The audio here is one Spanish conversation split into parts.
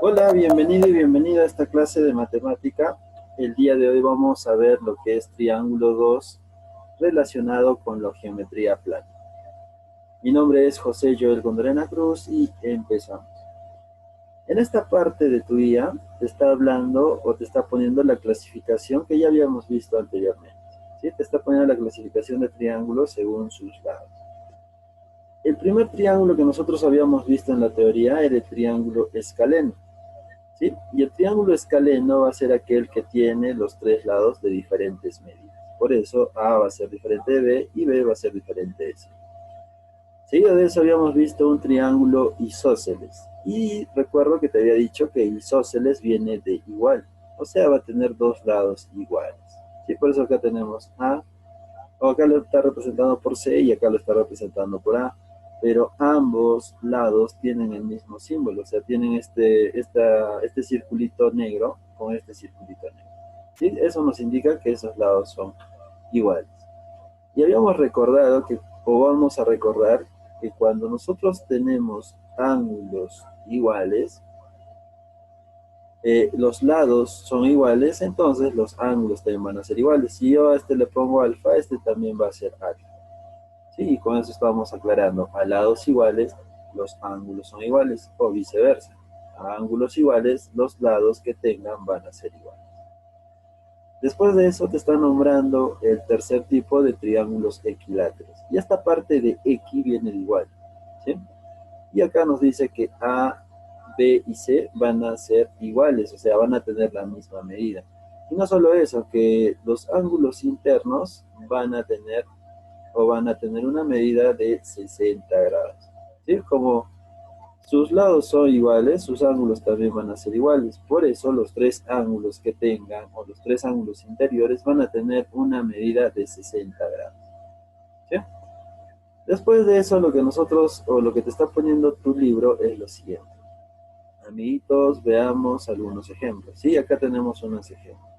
Hola, bienvenido y bienvenida a esta clase de matemática. El día de hoy vamos a ver lo que es triángulo 2 relacionado con la geometría plana. Mi nombre es José Joel Gondrena Cruz y empezamos. En esta parte de tu guía te está hablando o te está poniendo la clasificación que ya habíamos visto anteriormente. ¿Sí? Te está poniendo la clasificación de triángulos según sus lados. El primer triángulo que nosotros habíamos visto en la teoría era el triángulo escaleno. ¿Sí? Y el triángulo escaleno va a ser aquel que tiene los tres lados de diferentes medidas. Por eso A va a ser diferente de B y B va a ser diferente de C. Seguido de eso habíamos visto un triángulo isósceles. Y recuerdo que te había dicho que isósceles viene de igual. O sea, va a tener dos lados iguales. ¿Sí? Por eso acá tenemos A, o acá lo está representando por C y acá lo está representando por A, pero ambos lados tienen el mismo símbolo, o sea, tienen este circulito negro con este circulito negro. ¿Sí? Eso nos indica que esos lados son iguales. Y habíamos recordado que, o vamos a recordar, que cuando nosotros tenemos ángulos iguales, los lados son iguales, entonces los ángulos también van a ser iguales. Si yo a este le pongo alfa, este también va a ser alfa. Sí, y con eso estamos aclarando. A lados iguales, los ángulos son iguales, o viceversa. A ángulos iguales, los lados que tengan van a ser iguales. Después de eso te está nombrando el tercer tipo de triángulos equiláteros. Y esta parte de X viene de igual. ¿Sí? Y acá nos dice que A, B y C van a ser iguales, o sea, van a tener la misma medida. Y no solo eso, que los ángulos internos van a tener una medida de 60 grados. ¿Sí? Como sus lados son iguales, sus ángulos también van a ser iguales. Por eso los tres ángulos que tengan, o los tres ángulos interiores, van a tener una medida de 60 grados. ¿Sí? Después de eso, lo que nosotros, o lo que te está poniendo tu libro es lo siguiente. Amiguitos, veamos algunos ejemplos. Sí, acá tenemos unos ejemplos.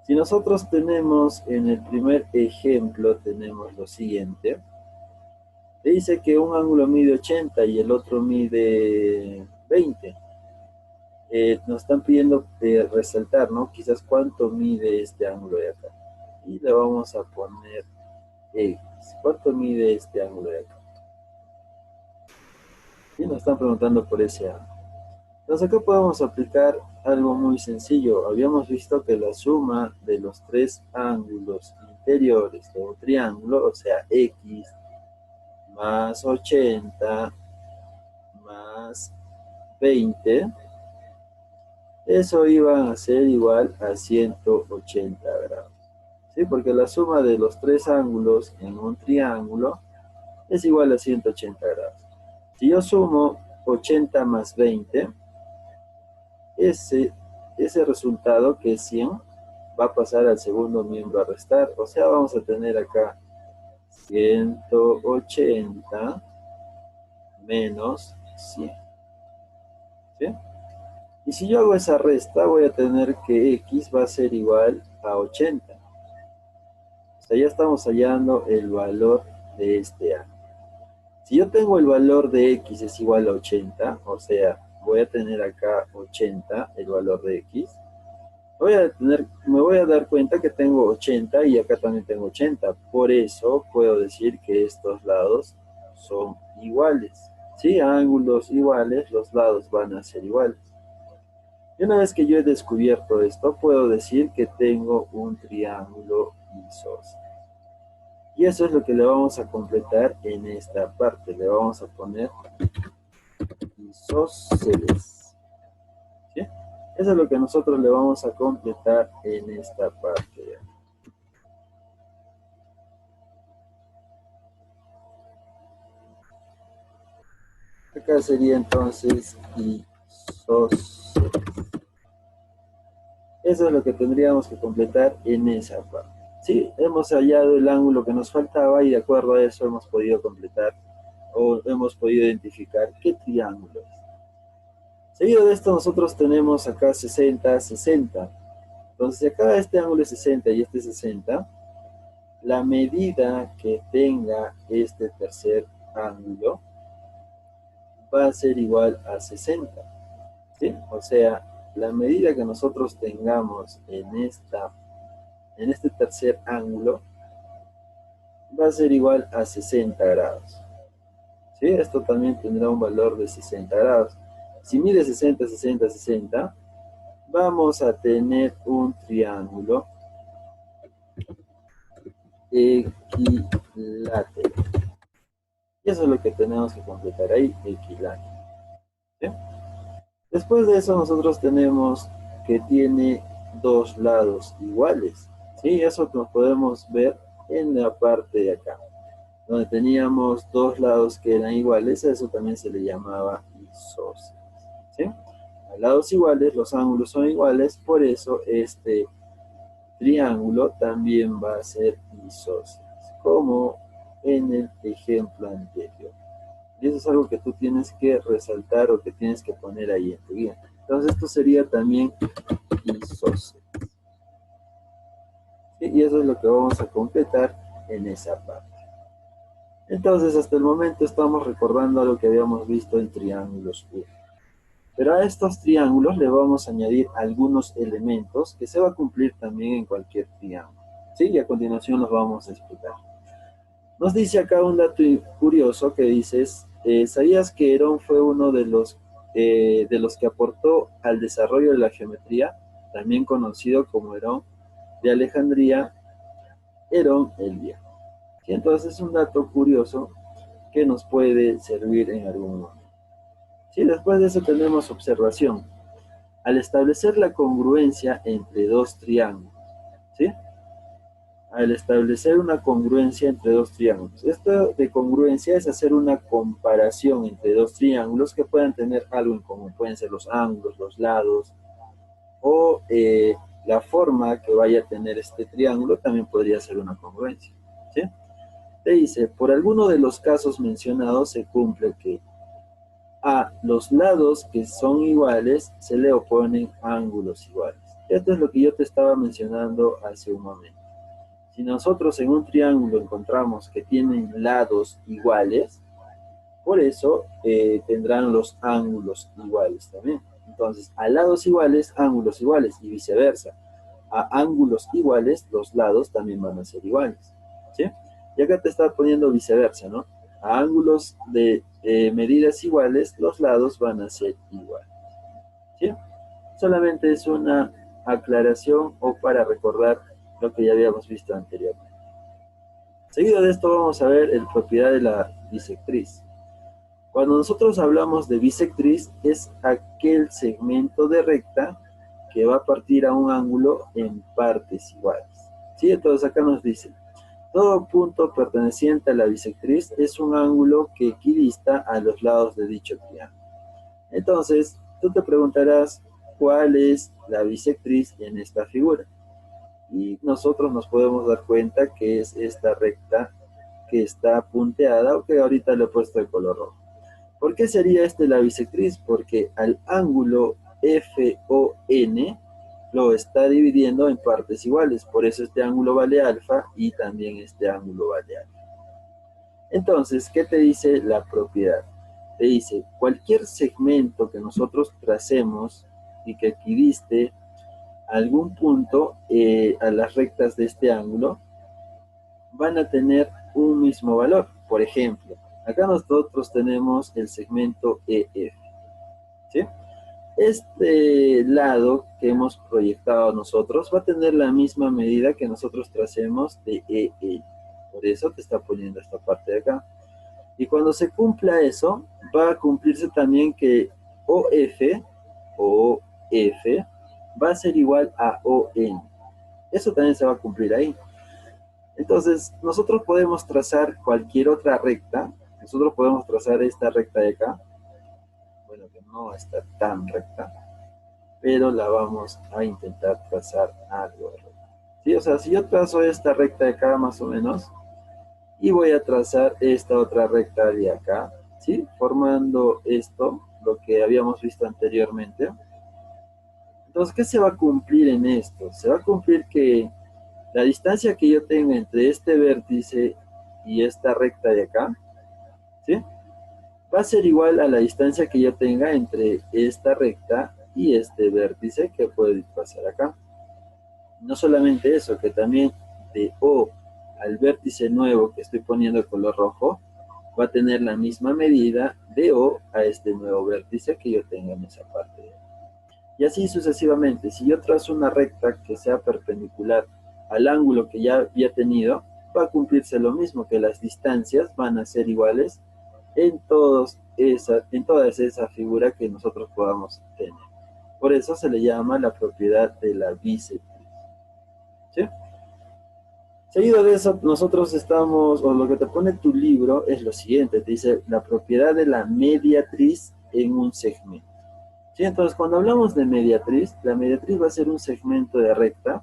Si nosotros tenemos en el primer ejemplo, tenemos lo siguiente. Te dice que un ángulo mide 80 y el otro mide 20. Nos están pidiendo resaltar, ¿no? Quizás cuánto mide este ángulo de acá. Y le vamos a poner X. ¿Cuánto mide este ángulo de acá? Y nos están preguntando por ese ángulo. Entonces acá podemos aplicar algo muy sencillo. Habíamos visto que la suma de los tres ángulos interiores de un triángulo, o sea, X más 80 más 20, eso iba a ser igual a 180 grados. ¿Sí? Porque la suma de los tres ángulos en un triángulo es igual a 180 grados. Si yo sumo 80 más 20, ese, ese resultado, que es 100, va a pasar al segundo miembro a restar. O sea, vamos a tener acá 180 menos 100. ¿Sí? Y si yo hago esa resta, voy a tener que X va a ser igual a 80. O sea, ya estamos hallando el valor de este A. Si yo tengo el valor de X es igual a 80, o sea, voy a tener acá 80, el valor de X. Me voy a dar cuenta que tengo 80 y acá también tengo 80. Por eso puedo decir que estos lados son iguales. Si ángulos iguales, los lados van a ser iguales. Y una vez que yo he descubierto esto, puedo decir que tengo un triángulo isósceles. Y eso es lo que le vamos a completar en esta parte. Le vamos a poner isósceles. ¿Sí? Eso es lo que nosotros le vamos a completar en esta parte. Acá sería entonces isósceles. Eso es lo que tendríamos que completar en esa parte. Sí, hemos hallado el ángulo que nos faltaba y de acuerdo a eso hemos podido completar o hemos podido identificar qué triángulo es. Seguido de esto nosotros tenemos acá 60, 60. Entonces si acá este ángulo es 60 y este es 60, la medida que tenga este tercer ángulo va a ser igual a 60. ¿sí? O sea, la medida que nosotros tengamos en este tercer ángulo va a ser igual a 60 grados. ¿Sí? Esto también tendrá un valor de 60 grados. Si mide 60, 60, 60, vamos a tener un triángulo equilátero. Y eso es lo que tenemos que completar ahí, equilátero. ¿Sí? Después de eso nosotros tenemos que tiene dos lados iguales. ¿Sí? Eso lo podemos ver en la parte de acá, donde teníamos dos lados que eran iguales, a eso también se le llamaba isósceles. ¿Sí? A lados iguales, los ángulos son iguales, por eso este triángulo también va a ser isósceles, como en el ejemplo anterior. Y eso es algo que tú tienes que resaltar o que tienes que poner ahí en tu guía. Entonces esto sería también isósceles. ¿Sí? Y eso es lo que vamos a completar en esa parte. Entonces hasta el momento estamos recordando algo que habíamos visto en triángulos U. Pero a estos triángulos le vamos a añadir algunos elementos que se va a cumplir también en cualquier triángulo. ¿Sí? Y a continuación los vamos a explicar. Nos dice acá un dato curioso que dices, ¿sabías que Herón fue uno de los que aportó al desarrollo de la geometría, también conocido como Herón de Alejandría, Herón el Viejo? ¿Sí? Entonces es un dato curioso que nos puede servir en algún momento. ¿Sí? Después de eso tenemos observación. Al establecer la congruencia entre dos triángulos, ¿sí? Al establecer una congruencia entre dos triángulos. Esto de congruencia es hacer una comparación entre dos triángulos que puedan tener algo en común. Pueden ser los ángulos, los lados, o la forma que vaya a tener este triángulo también podría ser una congruencia. ¿Sí? Te dice, por alguno de los casos mencionados se cumple que a los lados que son iguales se le oponen ángulos iguales. Esto es lo que yo te estaba mencionando hace un momento. Si nosotros en un triángulo encontramos que tienen lados iguales, por eso tendrán los ángulos iguales también. Entonces, a lados iguales, ángulos iguales y viceversa. A ángulos iguales, los lados también van a ser iguales. ¿Sí? Y acá te está poniendo viceversa, ¿no? A ángulos de medidas iguales, los lados van a ser iguales. ¿Sí? Solamente es una aclaración o para recordar lo que ya habíamos visto anteriormente. Seguido de esto vamos a ver el propiedad de la bisectriz. Cuando nosotros hablamos de bisectriz es aquel segmento de recta que va a partir a un ángulo en partes iguales. ¿Sí? Entonces acá nos dice, todo punto perteneciente a la bisectriz es un ángulo que equidista a los lados de dicho triángulo. Entonces, tú te preguntarás, ¿cuál es la bisectriz en esta figura? Y nosotros nos podemos dar cuenta que es esta recta que está punteada o que ahorita le he puesto de color rojo. ¿Por qué sería la bisectriz? Porque al ángulo FON lo está dividiendo en partes iguales, por eso este ángulo vale alfa y también este ángulo vale alfa. Entonces, ¿qué te dice la propiedad? Te dice, cualquier segmento que nosotros tracemos y que equidiste algún punto a las rectas de este ángulo, van a tener un mismo valor. Por ejemplo, acá nosotros tenemos el segmento EF. ¿Sí? Este lado que hemos proyectado nosotros va a tener la misma medida que nosotros tracemos de EL. Por eso te está poniendo esta parte de acá. Y cuando se cumpla eso, va a cumplirse también que OF va a ser igual a ON. Eso también se va a cumplir ahí. Entonces, nosotros podemos trazar cualquier otra recta. Nosotros podemos trazar esta recta de acá. Bueno, que no está tan recta, pero la vamos a intentar trazar algo de recta. ¿Sí? O sea, si yo trazo esta recta de acá más o menos, y voy a trazar esta otra recta de acá, ¿sí? Formando esto, lo que habíamos visto anteriormente. Entonces, ¿qué se va a cumplir en esto? Se va a cumplir que la distancia que yo tenga entre este vértice y esta recta de acá, ¿sí? va a ser igual a la distancia que yo tenga entre esta recta y este vértice que puede pasar acá. No solamente eso, que también de O al vértice nuevo que estoy poniendo de color rojo, va a tener la misma medida de O a este nuevo vértice que yo tenga en esa parte. Y así sucesivamente. Si yo trazo una recta que sea perpendicular al ángulo que ya había tenido, va a cumplirse lo mismo, que las distancias van a ser iguales en toda esa figura que nosotros podamos tener. Por eso se le llama la propiedad de la bisectriz. ¿Sí? Seguido de eso, nosotros estamos, o lo que te pone tu libro es lo siguiente, te dice la propiedad de la mediatriz en un segmento. ¿Sí? Entonces, cuando hablamos de mediatriz, la mediatriz va a ser un segmento de recta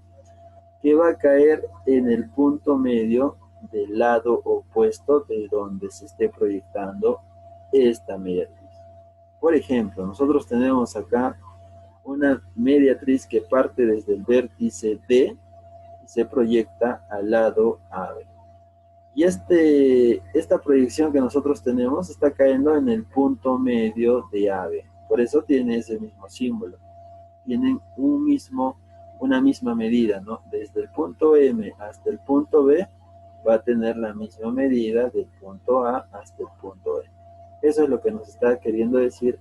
que va a caer en el punto medio del lado opuesto de donde se esté proyectando esta mediatriz. Por ejemplo, nosotros tenemos acá una mediatriz que parte desde el vértice D y se proyecta al lado AB. Y esta proyección que nosotros tenemos está cayendo en el punto medio de AB. Por eso tiene ese mismo símbolo. Tienen una misma medida, ¿no? Desde el punto M hasta el punto B va a tener la misma medida del punto A hasta el punto E. Eso es lo que nos está queriendo decir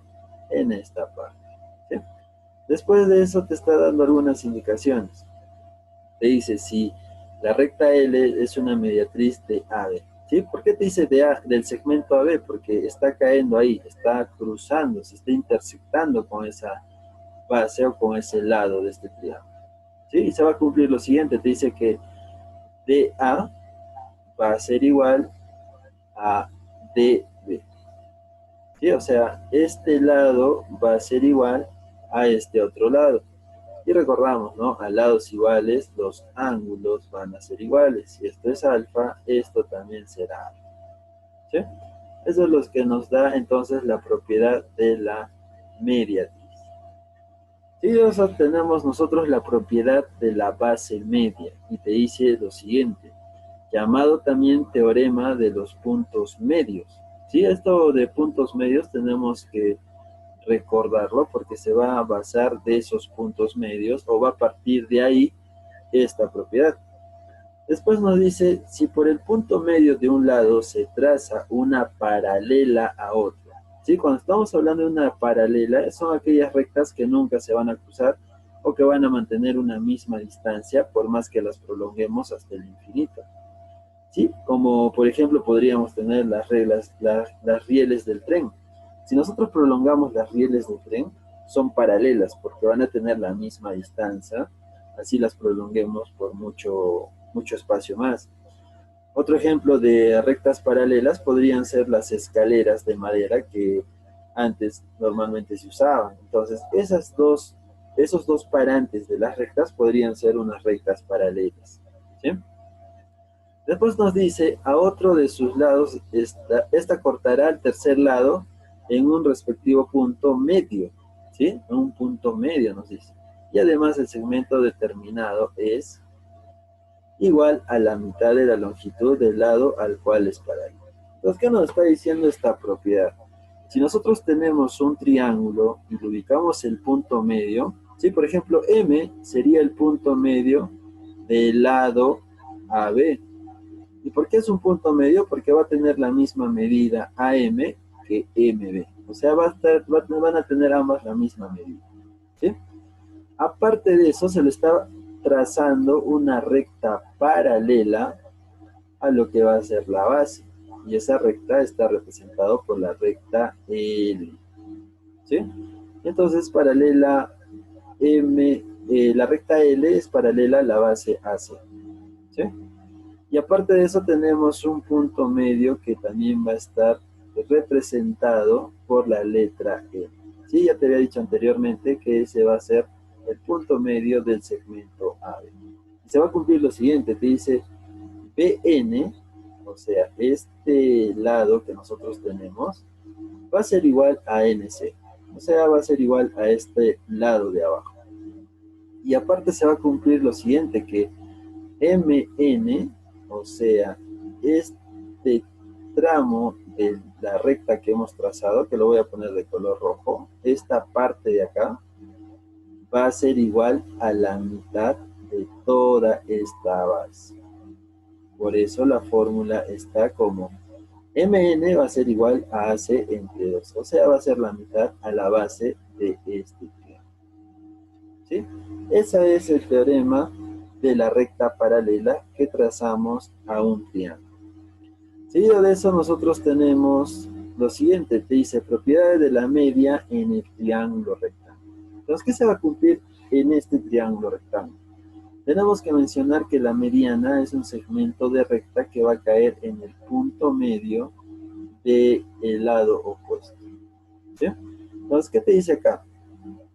en esta parte. ¿Sí? Después de eso te está dando algunas indicaciones. Te dice si la recta L es una mediatriz de AB. ¿Sí? ¿Por qué te dice del segmento AB? Porque está cayendo ahí, está cruzando, se está intersectando con esa base o con ese lado de este triángulo. ¿Sí? Y se va a cumplir lo siguiente, te dice que DA va a ser igual a DB. ¿Sí? O sea, este lado va a ser igual a este otro lado. Y recordamos, ¿no? A lados iguales, los ángulos van a ser iguales. Si esto es alfa, esto también será alfa. ¿Sí? Eso es lo que nos da entonces la propiedad de la mediatriz. Si tenemos nosotros la propiedad de la base media y te dice lo siguiente, llamado también teorema de los puntos medios. ¿Sí? Esto de puntos medios tenemos que recordarlo porque se va a basar de esos puntos medios o va a partir de ahí esta propiedad. Después nos dice, si por el punto medio de un lado se traza una paralela a otro. ¿Sí? Cuando estamos hablando de una paralela, son aquellas rectas que nunca se van a cruzar o que van a mantener una misma distancia por más que las prolonguemos hasta el infinito. ¿Sí? Como por ejemplo podríamos tener las rieles del tren. Si nosotros prolongamos las rieles del tren, son paralelas porque van a tener la misma distancia, así las prolonguemos por mucho espacio más. Otro ejemplo de rectas paralelas podrían ser las escaleras de madera que antes normalmente se usaban. Entonces, esos dos parantes de las rectas podrían ser unas rectas paralelas. ¿Sí? Después nos dice, a otro de sus lados, esta cortará el tercer lado en un respectivo punto medio. ¿Sí? Un punto medio nos dice. Y además el segmento determinado es igual a la mitad de la longitud del lado al cual es paralelo. Entonces, ¿qué nos está diciendo esta propiedad? Si nosotros tenemos un triángulo y le ubicamos el punto medio, ¿sí? Por ejemplo, M sería el punto medio del lado AB. ¿Y por qué es un punto medio? Porque va a tener la misma medida AM que MB. O sea, van a tener ambas la misma medida. ¿Sí? Aparte de eso, se le está trazando una recta paralela a lo que va a ser la base. Y esa recta está representada por la recta L. ¿Sí? Entonces, paralela la recta L es paralela a la base AC. ¿Sí? Y aparte de eso tenemos un punto medio que también va a estar representado por la letra E. ¿Sí? Ya te había dicho anteriormente que ese va a ser el punto medio del segmento AB. Y se va a cumplir lo siguiente, te dice BN, o sea, este lado que nosotros tenemos, va a ser igual a NC. O sea, va a ser igual a este lado de abajo. Y aparte se va a cumplir lo siguiente, que MN, o sea, este tramo de la recta que hemos trazado, que lo voy a poner de color rojo, esta parte de acá va a ser igual a la mitad de toda esta base. Por eso la fórmula está como mn va a ser igual a AC entre 2, o sea, va a ser la mitad a la base de este triángulo. ¿Sí? Ese es el teorema de la recta paralela que trazamos a un triángulo. Seguido de eso, nosotros tenemos lo siguiente, te dice propiedades de la media en el triángulo rectángulo. Entonces, ¿qué se va a cumplir en este triángulo rectángulo? Tenemos que mencionar que la mediana es un segmento de recta que va a caer en el punto medio del lado opuesto. ¿Sí? Entonces, ¿qué te dice acá?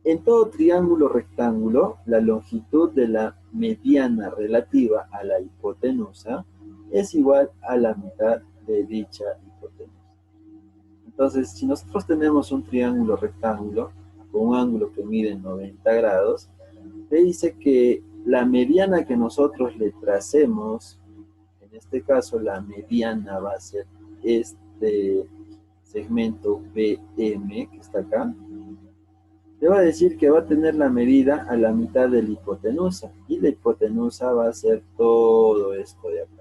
En todo triángulo rectángulo, la longitud de la mediana relativa a la hipotenusa es igual a la mitad de dicha hipotenusa. Entonces, si nosotros tenemos un triángulo rectángulo con un ángulo que mide 90 grados, te dice que la mediana que nosotros le tracemos, en este caso la mediana va a ser este segmento BM que está acá, te va a decir que va a tener la medida a la mitad de la hipotenusa, y la hipotenusa va a ser todo esto de acá.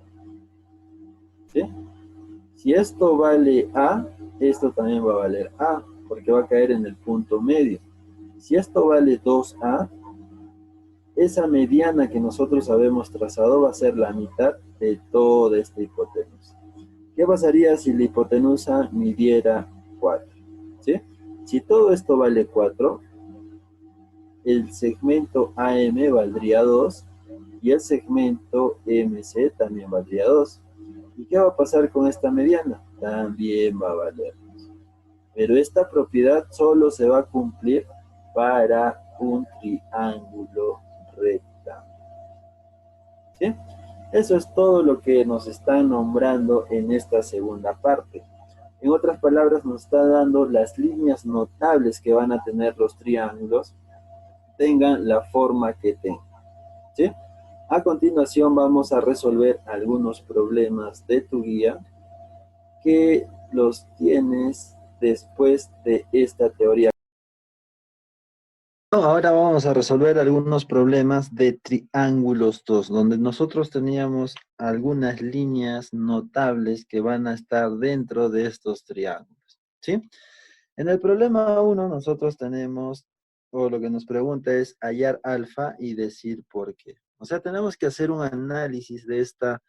¿Sí? Si esto vale A, esto también va a valer A, porque va a caer en el punto medio. Si esto vale 2A, esa mediana que nosotros habemos trazado va a ser la mitad de toda esta hipotenusa. ¿Qué pasaría si la hipotenusa midiera 4? ¿Sí? Si todo esto vale 4, el segmento AM valdría 2 y el segmento MC también valdría 2. ¿Y qué va a pasar con esta mediana? También va a valer 2. Pero esta propiedad solo se va a cumplir para un triángulo rectángulo. ¿Sí? Eso es todo lo que nos está nombrando en esta segunda parte. En otras palabras, nos está dando las líneas notables que van a tener los triángulos, tengan la forma que tengan. ¿Sí? A continuación vamos a resolver algunos problemas de tu guía que los tienes después de esta teoría. Ahora vamos a resolver algunos problemas de triángulos 2, donde nosotros teníamos algunas líneas notables que van a estar dentro de estos triángulos. ¿Sí? En el problema 1 nosotros tenemos, o lo que nos pregunta es hallar alfa y decir por qué. O sea, tenemos que hacer un análisis de esta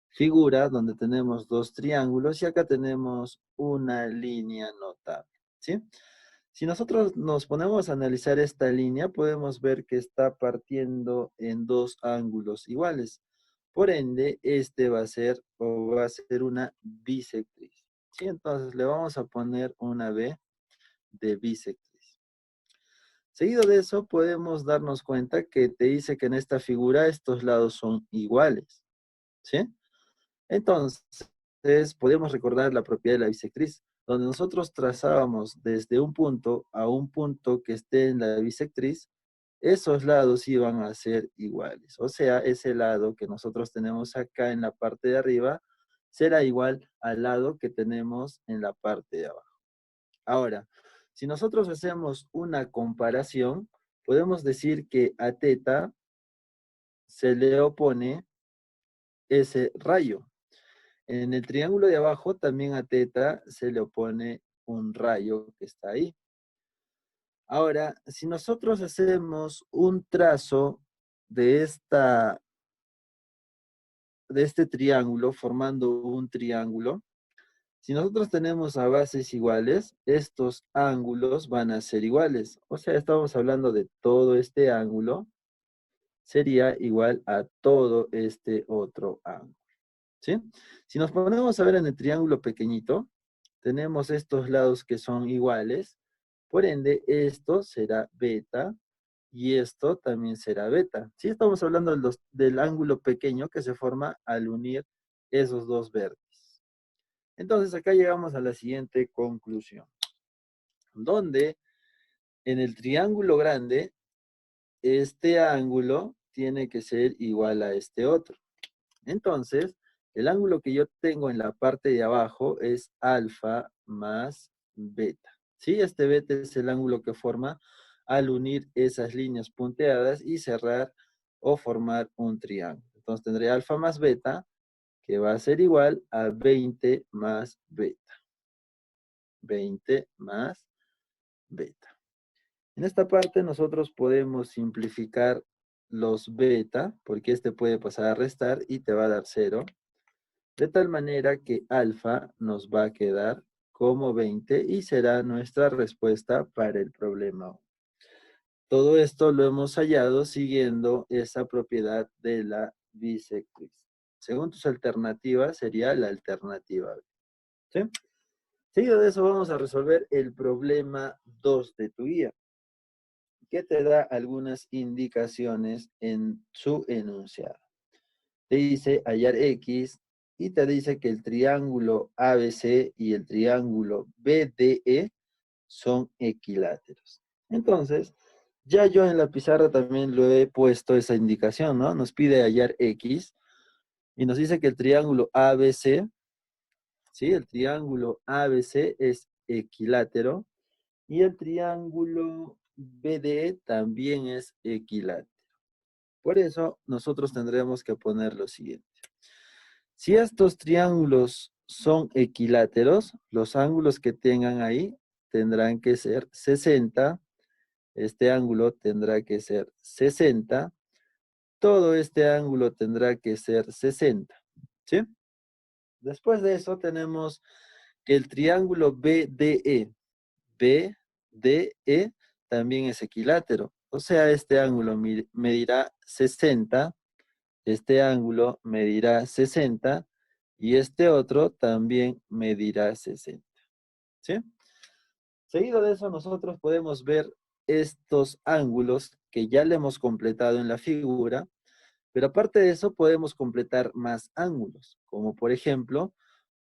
figura donde tenemos dos triángulos y acá tenemos una línea notable. ¿Sí? Si nosotros nos ponemos a analizar esta línea, podemos ver que está partiendo en dos ángulos iguales. Por ende, este va a ser, o va a ser una bisectriz. ¿Sí? Entonces le vamos a poner una B de bisectriz. Seguido de eso, podemos darnos cuenta que te dice que en esta figura estos lados son iguales. ¿Sí? Entonces, podemos recordar la propiedad de la bisectriz, donde nosotros trazábamos desde un punto a un punto que esté en la bisectriz, esos lados iban a ser iguales. O sea, ese lado que nosotros tenemos acá en la parte de arriba será igual al lado que tenemos en la parte de abajo. Ahora, si nosotros hacemos una comparación, podemos decir que a teta se le opone ese rayo. En el triángulo de abajo también a teta se le opone un rayo que está ahí. Ahora, si nosotros hacemos un trazo de este triángulo, formando un triángulo, si nosotros tenemos a bases iguales, estos ángulos van a ser iguales. O sea, estamos hablando de todo este ángulo, sería igual a todo este otro ángulo. ¿Sí? Si nos ponemos a ver en el triángulo pequeñito, tenemos estos lados que son iguales, por ende, esto será beta y esto también será beta. Sí, estamos hablando del ángulo pequeño que se forma al unir esos dos vértices. Entonces, acá llegamos a la siguiente conclusión, donde en el triángulo grande, este ángulo tiene que ser igual a este otro. Entonces, El ángulo que yo tengo en la parte de abajo es alfa más beta. ¿Sí? Este beta es el ángulo que forma al unir esas líneas punteadas y cerrar o formar un triángulo. Entonces tendré alfa más beta, que va a ser igual a 20 más beta. 20 más beta. En esta parte nosotros podemos simplificar los beta, porque este puede pasar a restar y te va a dar 0. De tal manera que alfa nos va a quedar como 20 y será nuestra respuesta para el problema 1. Todo esto lo hemos hallado siguiendo esa propiedad de la bisectriz. Según tus alternativas, sería la alternativa B. ¿Sí? Seguido de eso vamos a resolver el problema 2 de tu guía, que te da algunas indicaciones en su enunciado. Te dice hallar X y te dice que el triángulo ABC y el triángulo BDE son equiláteros. Entonces, ya yo en la pizarra también lo he puesto esa indicación, ¿no? Nos pide hallar X y nos dice que el triángulo ABC, ¿sí? El triángulo ABC es equilátero y el triángulo BDE también es equilátero. Por eso, nosotros tendremos que poner lo siguiente. Si estos triángulos son equiláteros, los ángulos que tengan ahí tendrán que ser 60. Este ángulo tendrá que ser 60. Todo este ángulo tendrá que ser 60. ¿Sí? Después de eso tenemos que el triángulo BDE también es equilátero. O sea, este ángulo medirá 60. Este ángulo medirá 60 y este otro también medirá 60. ¿Sí? Seguido de eso, nosotros podemos ver estos ángulos que ya le hemos completado en la figura, pero aparte de eso podemos completar más ángulos, como por ejemplo,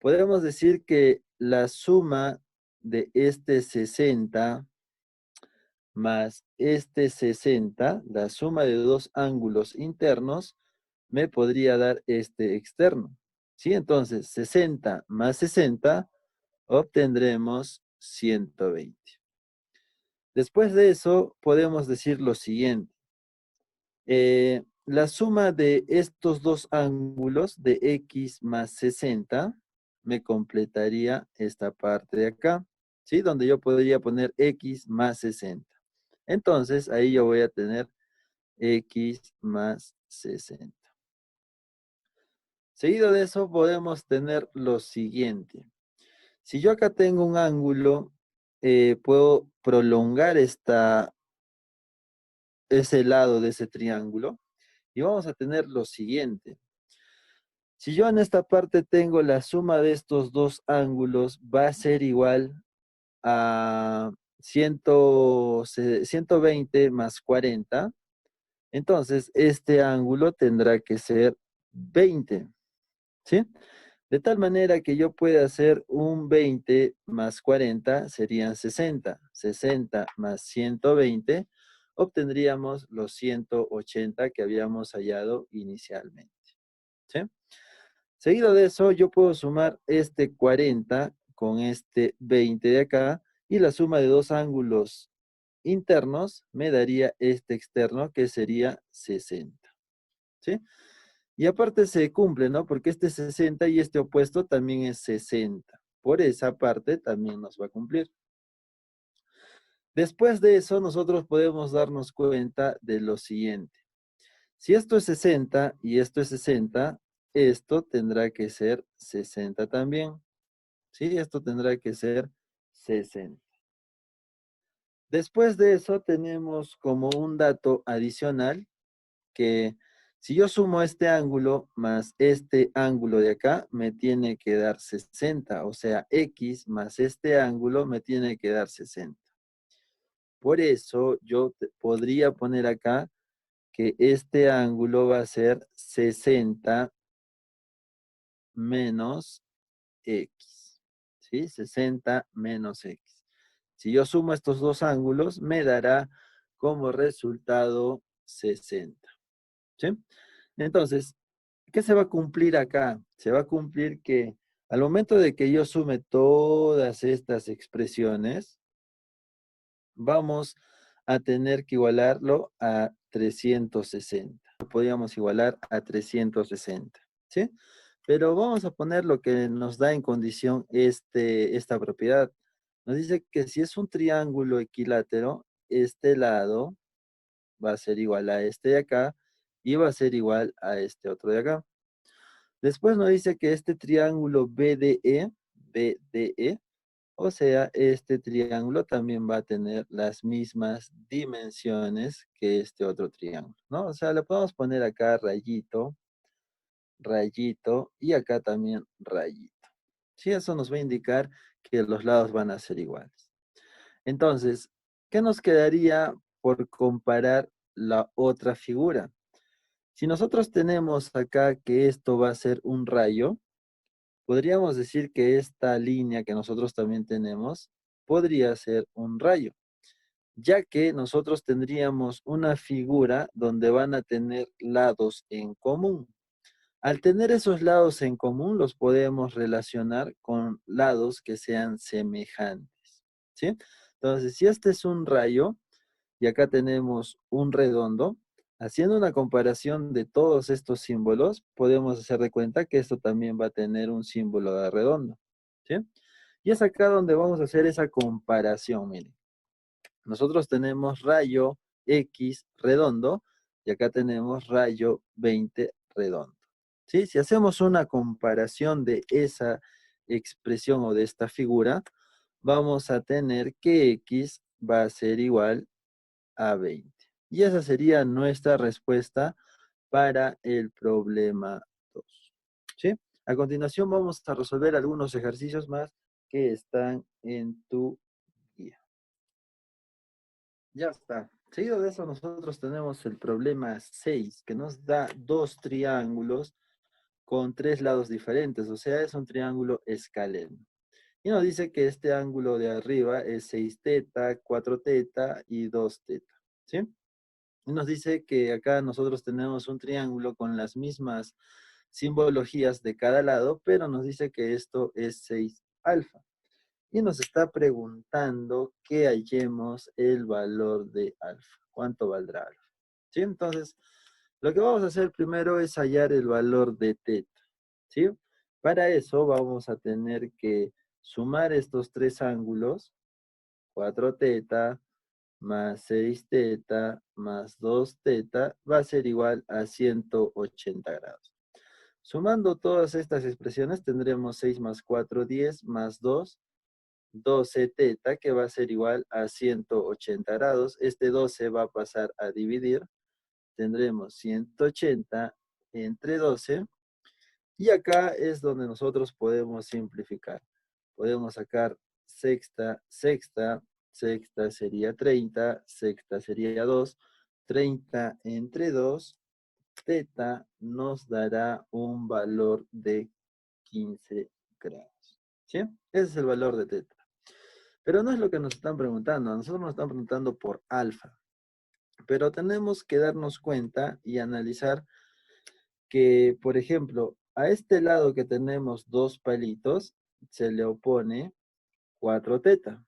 podemos decir que la suma de este 60 más este 60, la suma de dos ángulos internos, me podría dar este externo. ¿Sí? Entonces, 60 más 60, obtendremos 120. Después de eso, podemos decir lo siguiente. La suma de estos dos ángulos de X más 60 me completaría esta parte de acá, ¿sí? Donde yo podría poner X más 60. Entonces, ahí yo voy a tener X más 60. Seguido de eso, podemos tener lo siguiente. Si yo acá tengo un ángulo, puedo prolongar ese lado de ese triángulo y vamos a tener lo siguiente. Si yo en esta parte tengo la suma de estos dos ángulos, va a ser igual a 120 más 40. Entonces, este ángulo tendrá que ser 20, ¿sí? De tal manera que yo pueda hacer un 20 más 40 serían 60. 60 más 120 obtendríamos los 180 que habíamos hallado inicialmente. ¿Sí? Seguido de eso, yo puedo sumar este 40 con este 20 de acá y la suma de dos ángulos internos me daría este externo que sería 60. ¿Sí? Y aparte se cumple, ¿no? Porque este 60 y este opuesto también es 60. Por esa parte también nos va a cumplir. Después de eso, nosotros podemos darnos cuenta de lo siguiente. Si esto es 60 y esto es 60, esto tendrá que ser 60 también. ¿Sí? Esto tendrá que ser 60. Después de eso, tenemos como un dato adicional que si yo sumo este ángulo más este ángulo de acá, me tiene que dar 60. O sea, X más este ángulo me tiene que dar 60. Por eso yo podría poner acá que este ángulo va a ser 60 menos X. ¿Sí? 60 menos X. Si yo sumo estos dos ángulos, me dará como resultado 60. ¿Sí? Entonces, ¿Qué se va a cumplir acá? Se va a cumplir que al momento de que yo sume todas estas expresiones, vamos a tener que igualarlo a 360. Lo podríamos igualar a 360, ¿sí? Pero vamos a poner lo que nos da en condición esta propiedad. Nos dice que si es un triángulo equilátero, este lado va a ser igual a este de acá y va a ser igual a este otro de acá. Después nos dice que este triángulo BDE, o sea, este triángulo también va a tener las mismas dimensiones que este otro triángulo, ¿no? O sea, le podemos poner acá rayito, rayito y acá también rayito. Sí, eso nos va a indicar que los lados van a ser iguales. Entonces, ¿qué nos quedaría por comparar la otra figura? Si nosotros tenemos acá que esto va a ser un rayo, podríamos decir que esta línea que nosotros también tenemos podría ser un rayo, ya que nosotros tendríamos una figura donde van a tener lados en común. Al tener esos lados en común, los podemos relacionar con lados que sean semejantes, ¿sí? Entonces, si este es un rayo y acá tenemos un redondo, haciendo una comparación de todos estos símbolos, podemos hacer de cuenta que esto también va a tener un símbolo de redondo, ¿sí? Y es acá donde vamos a hacer esa comparación, miren. Nosotros tenemos rayo X redondo y acá tenemos rayo 20 redondo. ¿Sí? Si hacemos una comparación de esa expresión o de esta figura, vamos a tener que X va a ser igual a 20. Y esa sería nuestra respuesta para el problema 2. ¿Sí? A continuación vamos a resolver algunos ejercicios más que están en tu guía. Ya está. Seguido de eso, nosotros tenemos el problema 6, que nos da dos triángulos con tres lados diferentes, o sea, es un triángulo escaleno. Y nos dice que este ángulo de arriba es 6 teta, 4 teta y 2 teta, ¿sí? Y nos dice que acá nosotros tenemos un triángulo con las mismas simbologías de cada lado, pero nos dice que esto es 6 alfa. Y nos está preguntando que hallemos el valor de alfa. ¿Cuánto valdrá alfa? ¿Sí? Entonces, lo que vamos a hacer primero es hallar el valor de teta. ¿Sí? Para eso vamos a tener que sumar estos tres ángulos, 4 teta más 6 teta más 2 teta, va a ser igual a 180 grados. Sumando todas estas expresiones tendremos 6 más 4, 10 más 2, 12 teta, que va a ser igual a 180 grados. Este 12 va a pasar a dividir. Tendremos 180 entre 12. Y acá es donde nosotros podemos simplificar. Podemos sacar sexta, sexta, sexta sería 30, sexta sería 2. 30 entre 2, teta nos dará un valor de 15 grados. ¿Sí? Ese es el valor de teta. Pero no es lo que nos están preguntando, a nosotros nos están preguntando por alfa. Pero tenemos que darnos cuenta y analizar que, por ejemplo, a este lado que tenemos dos palitos, se le opone 4 teta.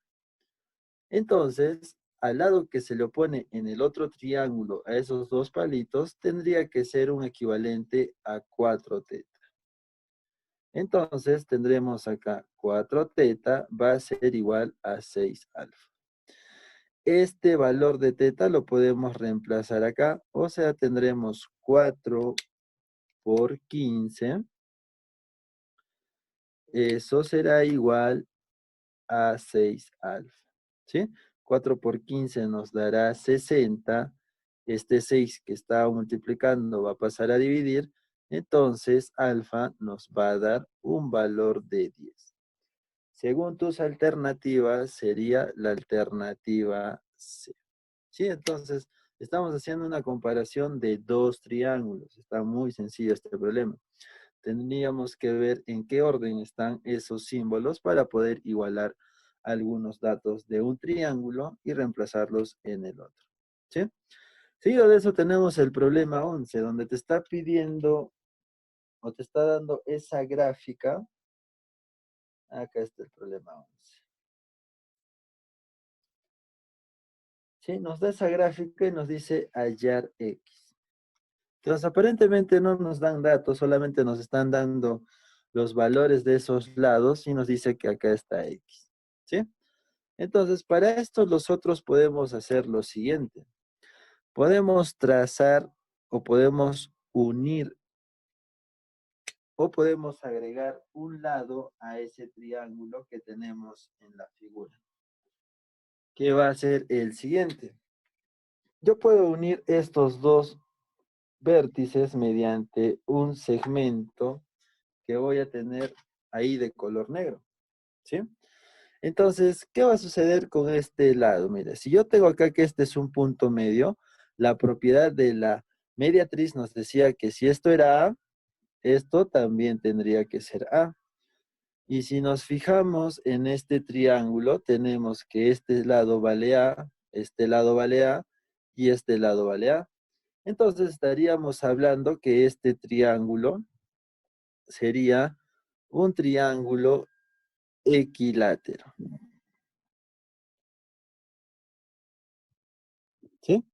Entonces, al lado que se le opone en el otro triángulo a esos dos palitos, tendría que ser un equivalente a 4 teta. Entonces, tendremos acá 4 teta va a ser igual a 6 alfa. Este valor de teta lo podemos reemplazar acá, o sea, tendremos 4 por 15. Eso será igual a 6 alfa, ¿sí? 4 por 15 nos dará 60. Este 6 que está multiplicando va a pasar a dividir. Entonces, alfa nos va a dar un valor de 10. Según tus alternativas, sería la alternativa C. ¿Sí? Entonces, estamos haciendo una comparación de dos triángulos. Está muy sencillo este problema. Tendríamos que ver en qué orden están esos símbolos para poder igualar algunos datos de un triángulo y reemplazarlos en el otro. ¿Sí? Seguido de eso tenemos el problema 11, donde te está pidiendo o te está dando esa gráfica, acá está el problema 11. ¿Sí? Nos da esa gráfica y nos dice hallar X. Entonces, aparentemente no nos dan datos, solamente nos están dando los valores de esos lados y nos dice que acá está X. ¿Sí? Entonces, para esto nosotros podemos hacer lo siguiente. Podemos trazar o podemos unir o podemos agregar un lado a ese triángulo que tenemos en la figura, que va a ser el siguiente. Yo puedo unir estos dos vértices mediante un segmento que voy a tener ahí de color negro, ¿sí? Entonces, ¿qué va a suceder con este lado? Mira, si yo tengo acá que este es un punto medio, la propiedad de la mediatriz nos decía que si esto era A, esto también tendría que ser A. Y si nos fijamos en este triángulo, tenemos que este lado vale A, este lado vale A y este lado vale A. Entonces estaríamos hablando que este triángulo sería un triángulo equilátero. ¿Sí?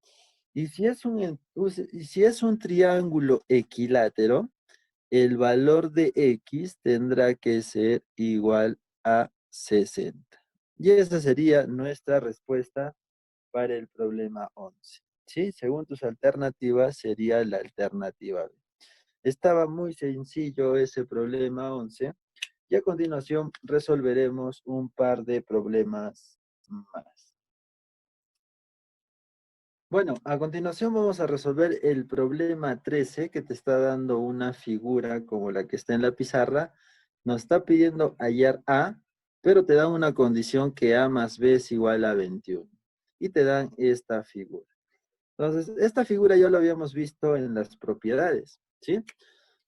Y si es un triángulo equilátero, el valor de X tendrá que ser igual a 60. Y esa sería nuestra respuesta para el problema 11. ¿Sí? Según tus alternativas, sería la alternativa B. Estaba muy sencillo ese problema 11. Y a continuación resolveremos un par de problemas más. Bueno, a continuación vamos a resolver el problema 13 que te está dando una figura como la que está en la pizarra. Nos está pidiendo hallar A, pero te dan una condición que A más B es igual a 21. Y te dan esta figura. Entonces, esta figura ya lo habíamos visto en las propiedades, ¿sí?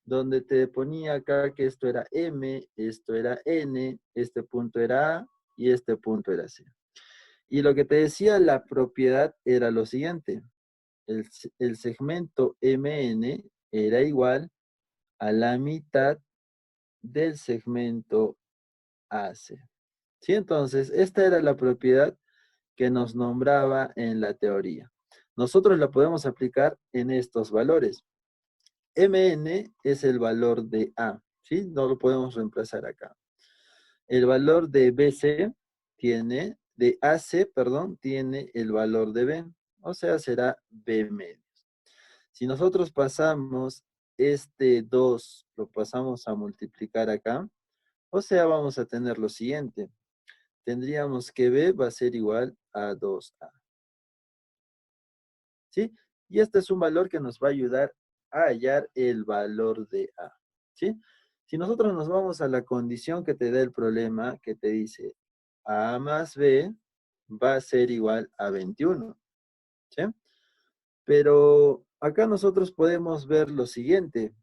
Donde te ponía acá que esto era M, esto era N, este punto era A y este punto era C. Y lo que te decía la propiedad era lo siguiente. El segmento MN era igual a la mitad del segmento AC. ¿Sí? Entonces, esta era la propiedad que nos nombraba en la teoría. Nosotros la podemos aplicar en estos valores. MN es el valor de A, ¿sí? No lo podemos reemplazar acá. El valor de BC de AC, perdón, tiene el valor de B, o sea, será B medio. Si nosotros pasamos este 2, lo pasamos a multiplicar acá, o sea, vamos a tener lo siguiente. Tendríamos que B va a ser igual a 2A. ¿Sí? Y este es un valor que nos va a ayudar a hallar el valor de A. ¿Sí? Si nosotros nos vamos a la condición que te da el problema, que te dice A más B va a ser igual a 21. ¿Sí? Pero acá nosotros podemos ver lo siguiente,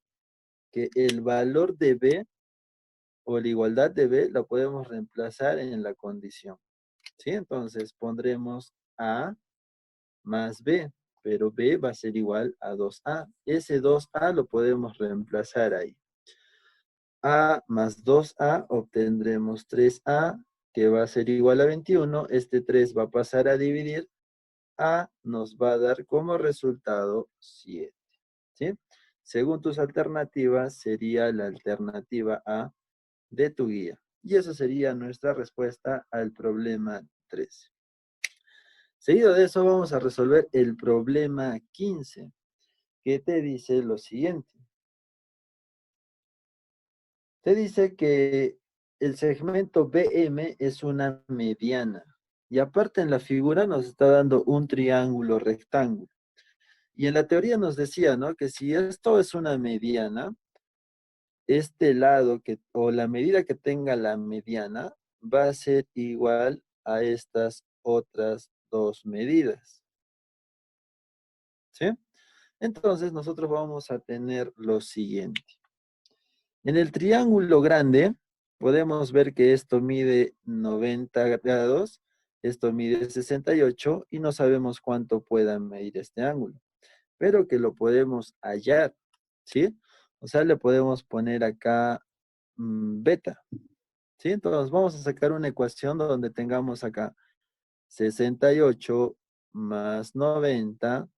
que el valor de B o la igualdad de B la podemos reemplazar en la condición. ¿Sí? Entonces pondremos A más B, pero B va a ser igual a 2A. Ese 2A lo podemos reemplazar ahí. A más 2A obtendremos 3A, que va a ser igual a 21. Este 3 va a pasar a dividir. A nos va a dar como resultado 7. ¿Sí? Según tus alternativas, sería la alternativa A de tu guía. Y esa sería nuestra respuesta al problema 13. Seguido de eso vamos a resolver el problema 15, que te dice lo siguiente. Te dice que el segmento BM es una mediana. Y aparte en la figura nos está dando un triángulo rectángulo. Y en la teoría nos decía, ¿no? Que si esto es una mediana, este lado o la medida que tenga la mediana va a ser igual a estas otras dos medidas. ¿Sí? Entonces nosotros vamos a tener lo siguiente. En el triángulo grande podemos ver que esto mide 90 grados, esto mide 68 y no sabemos cuánto pueda medir este ángulo, pero que lo podemos hallar, ¿sí? O sea, le podemos poner acá beta. ¿Sí? Entonces vamos a sacar una ecuación donde tengamos acá 68 más 90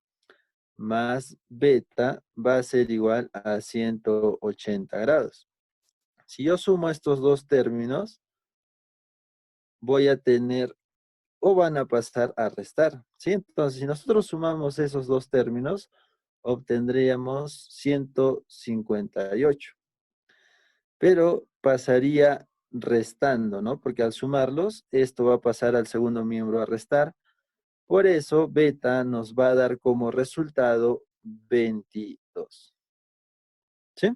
más beta va a ser igual a 180 grados. Si yo sumo estos dos términos, voy a tener o van a pasar a restar. ¿Sí? Entonces, si nosotros sumamos esos dos términos, obtendríamos 158. Pero pasaría restando, ¿no? Porque al sumarlos, esto va a pasar al segundo miembro a restar. Por eso, beta nos va a dar como resultado 22. ¿Sí?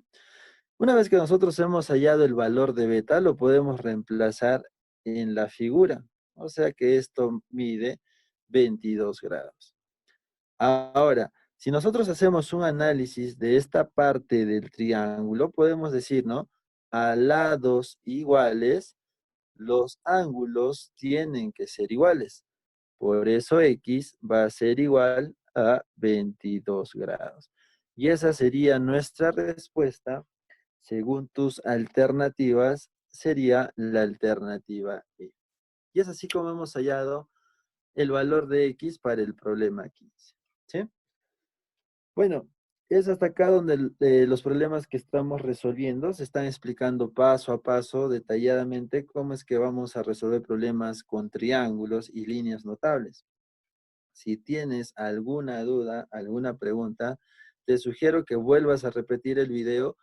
Una vez que nosotros hemos hallado el valor de beta, lo podemos reemplazar en la figura. O sea que esto mide 22 grados. Ahora, si nosotros hacemos un análisis de esta parte del triángulo, podemos decir, ¿no? A lados iguales, los ángulos tienen que ser iguales. Por eso X va a ser igual a 22 grados. Y esa sería nuestra respuesta. Según tus alternativas, sería la alternativa E. Y es así como hemos hallado el valor de X para el problema 15. ¿Sí? Bueno, es hasta acá donde los problemas que estamos resolviendo se están explicando paso a paso, detalladamente, cómo es que vamos a resolver problemas con triángulos y líneas notables. Si tienes alguna duda, alguna pregunta, te sugiero que vuelvas a repetir el video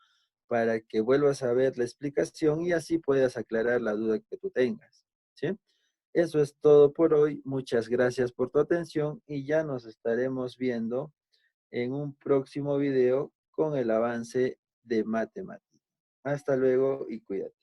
para que vuelvas a ver la explicación y así puedas aclarar la duda que tú tengas. ¿Sí? Eso es todo por hoy. Muchas gracias por tu atención y ya nos estaremos viendo en un próximo video con el avance de matemática. Hasta luego y cuídate.